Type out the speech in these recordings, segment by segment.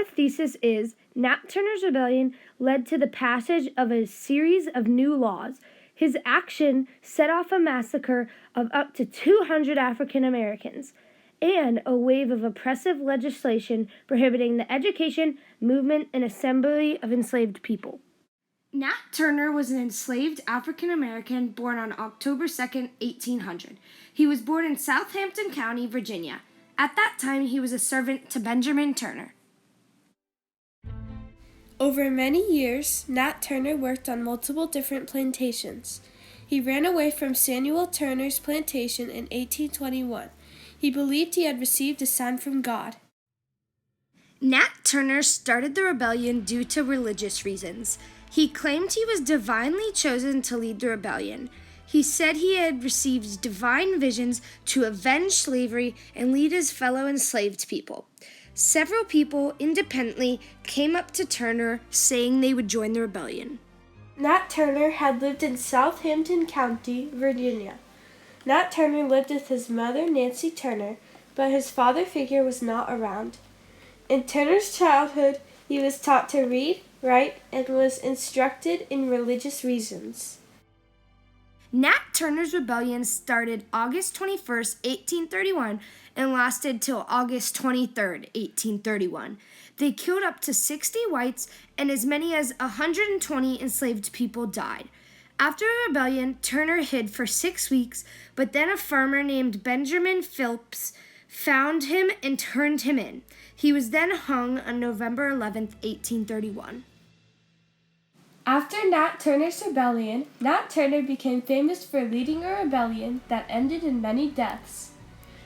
Our thesis is Nat Turner's rebellion led to the passage of a series of new laws. His action set off a massacre of up to 200 African Americans and a wave of oppressive legislation prohibiting the education, movement, and assembly of enslaved people. Nat Turner was an enslaved African American born on October 2nd, 1800. He was born in Southampton County, Virginia. At that time, he was a servant to Benjamin Turner. Over many years, Nat Turner worked on multiple different plantations. He ran away from Samuel Turner's plantation in 1821. He believed he had received a sign from God. Nat Turner started the rebellion due to religious reasons. He claimed he was divinely chosen to lead the rebellion. He said he had received divine visions to avenge slavery and lead his fellow enslaved people. Several people independently came up to Turner saying they would join the rebellion. Nat Turner had lived in Southampton County, Virginia. Nat Turner lived with his mother, Nancy Turner, but his father figure was not around. In Turner's childhood, he was taught to read, write, and was instructed in religious reasons. Nat Turner's rebellion started August 21st, 1831, and lasted till August 23rd, 1831. They killed up to 60 whites, and as many as 120 enslaved people died. After the rebellion, Turner hid for 6 weeks, but then a farmer named Benjamin Phillips found him and turned him in. He was then hung on November 11th, 1831. After Nat Turner's rebellion, Nat Turner became famous for leading a rebellion that ended in many deaths.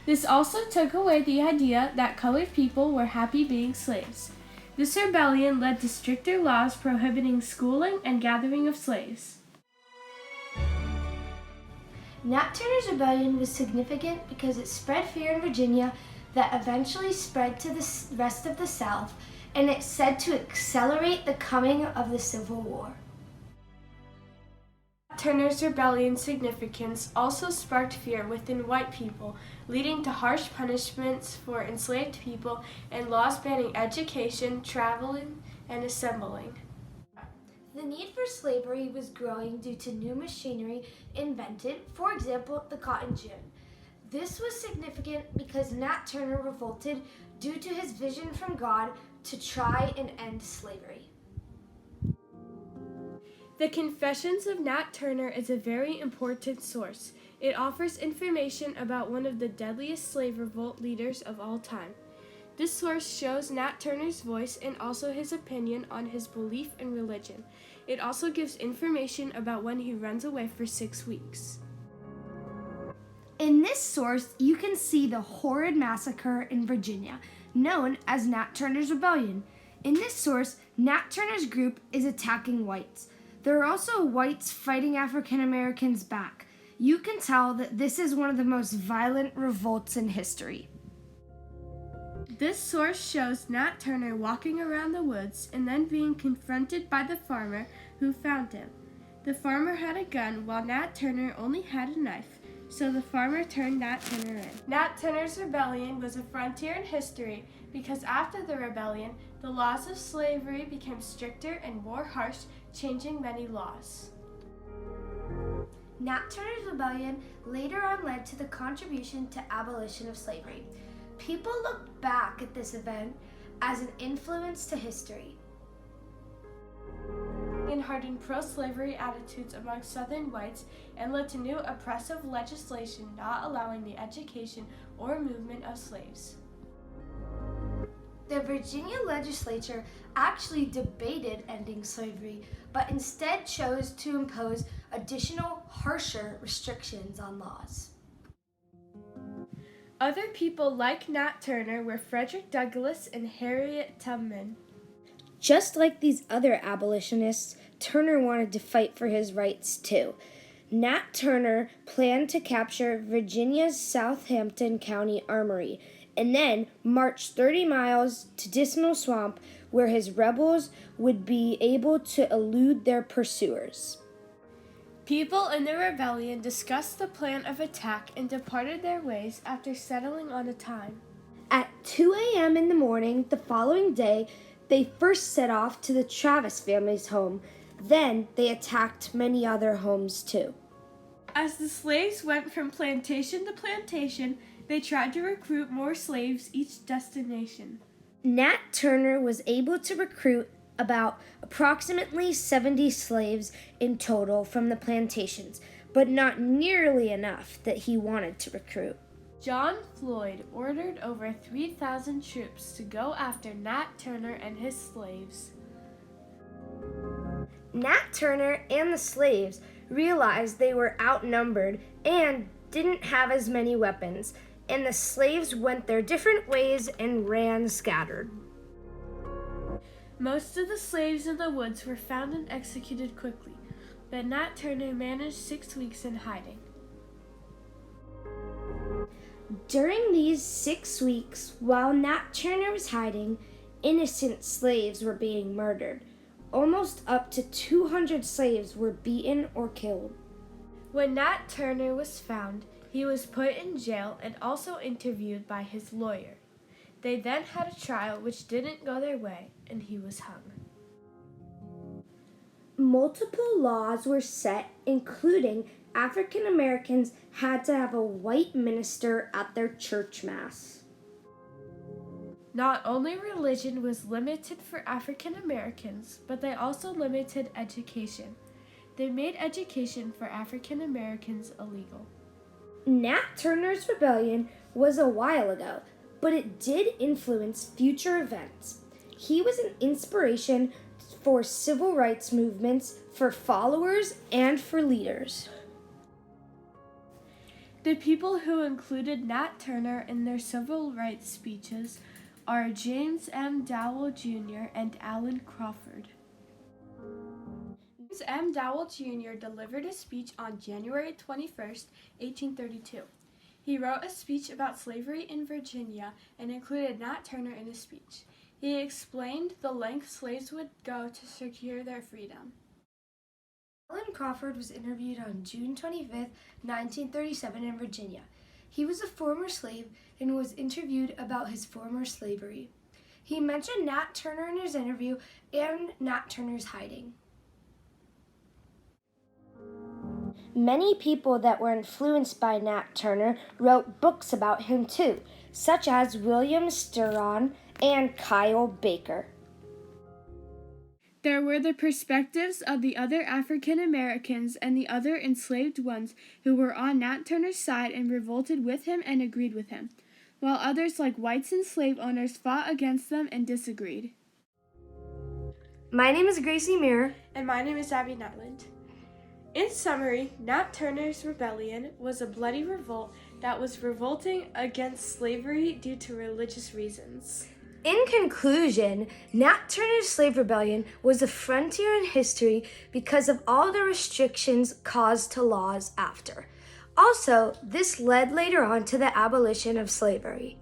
This also took away the idea that colored people were happy being slaves. This rebellion led to stricter laws prohibiting schooling and gathering of slaves. Nat Turner's rebellion was significant because it spread fear in Virginia that eventually spread to the rest of the South, and it's said to accelerate the coming of the Civil War. Turner's rebellion's significance also sparked fear within white people, leading to harsh punishments for enslaved people and laws banning education, traveling, and assembling. The need for slavery was growing due to new machinery invented, for example, the cotton gin. This was significant because Nat Turner revolted due to his vision from God to try and end slavery. The Confessions of Nat Turner is a very important source. It offers information about one of the deadliest slave revolt leaders of all time. This source shows Nat Turner's voice and also his opinion on his belief in religion. It also gives information about when he runs away for 6 weeks. In this source, you can see the horrid massacre in Virginia, known as Nat Turner's Rebellion. In this source, Nat Turner's group is attacking whites. There are also whites fighting African Americans back. You can tell that this is one of the most violent revolts in history. This source shows Nat Turner walking around the woods and then being confronted by the farmer who found him. The farmer had a gun while Nat Turner only had a knife, so the farmer turned Nat Turner in. Nat Turner's rebellion was a frontier in history because after the rebellion, the laws of slavery became stricter and more harsh, changing many laws. Nat Turner's rebellion later on led to the contribution to abolition of slavery. People look back at this event as an influence to history. And hardened pro-slavery attitudes among Southern whites and led to new oppressive legislation not allowing the education or movement of slaves. The Virginia legislature actually debated ending slavery, but instead chose to impose additional, harsher restrictions on laws. Other people like Nat Turner were Frederick Douglass and Harriet Tubman. Just like these other abolitionists, Turner wanted to fight for his rights too. Nat Turner planned to capture Virginia's Southampton County Armory and then march 30 miles to Dismal Swamp, where his rebels would be able to elude their pursuers. People in the rebellion discussed the plan of attack and departed their ways after settling on a time. At 2 a.m. in the morning the following day, they first set off to the Travis family's home. Then they attacked many other homes too. As the slaves went from plantation to plantation, they tried to recruit more slaves each destination. Nat Turner was able to recruit about approximately 70 slaves in total from the plantations, but not nearly enough that he wanted to recruit. John Floyd ordered over 3,000 troops to go after Nat Turner and his slaves. Nat Turner and the slaves realized they were outnumbered and didn't have as many weapons, and the slaves went their different ways and ran scattered. Most of the slaves in the woods were found and executed quickly, but Nat Turner managed 6 weeks in hiding. During these 6 weeks, while Nat Turner was hiding, innocent slaves were being murdered. Almost up to 200 slaves were beaten or killed. When Nat Turner was found, he was put in jail and also interviewed by his lawyer. They then had a trial which didn't go their way, and he was hung. Multiple laws were set, including African Americans had to have a white minister at their church mass. Not only religion was limited for African Americans, but they also limited education. They made education for African Americans illegal. Nat Turner's rebellion was a while ago, but it did influence future events. He was an inspiration for civil rights movements, for followers, and for leaders. The people who included Nat Turner in their civil rights speeches are James M. Dowell Jr. and Alan Crawford. James M. Dowell Jr. delivered a speech on January 21, 1832. He wrote a speech about slavery in Virginia and included Nat Turner in his speech. He explained the lengths slaves would go to secure their freedom. Alan Crawford was interviewed on June 25, 1937 in Virginia. He was a former slave and was interviewed about his former slavery. He mentioned Nat Turner in his interview and Nat Turner's hiding. Many people that were influenced by Nat Turner wrote books about him too, such as William Sterron and Kyle Baker. There were the perspectives of the other African Americans and the other enslaved ones who were on Nat Turner's side and revolted with him and agreed with him, while others like whites and slave owners fought against them and disagreed. My name is Gracie Meurer. And my name is Abby Nyland. In summary, Nat Turner's rebellion was a bloody revolt that was revolting against slavery due to religious reasons. In conclusion, Nat Turner's slave rebellion was a frontier in history because of all the restrictions caused to laws after. Also, this led later on to the abolition of slavery.